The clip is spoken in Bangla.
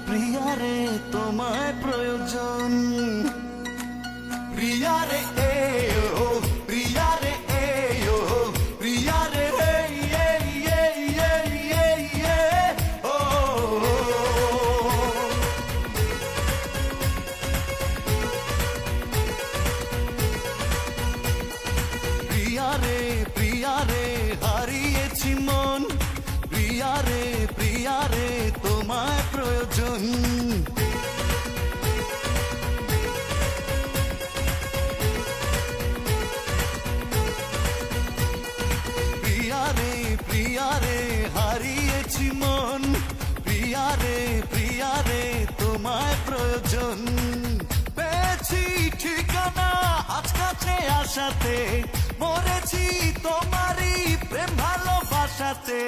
প্রিয়া রে তোমায় প্রয়োজন। প্রিয়া রে ও প্রিয়া রে ও প্রিয়া রে ও প্রিয়া রে হারিয়েছি মন। প্রিয়া রে তোমায় প্রয়োজন। প্রিয়া রে হারিয়েছি মন। প্রিয়া রে তোমায় প্রয়োজন। পেয়েছি ঠিকানা আজ কাছে আসাতে, মরেছি তোমারই প্রেম ভালোবাসাতে।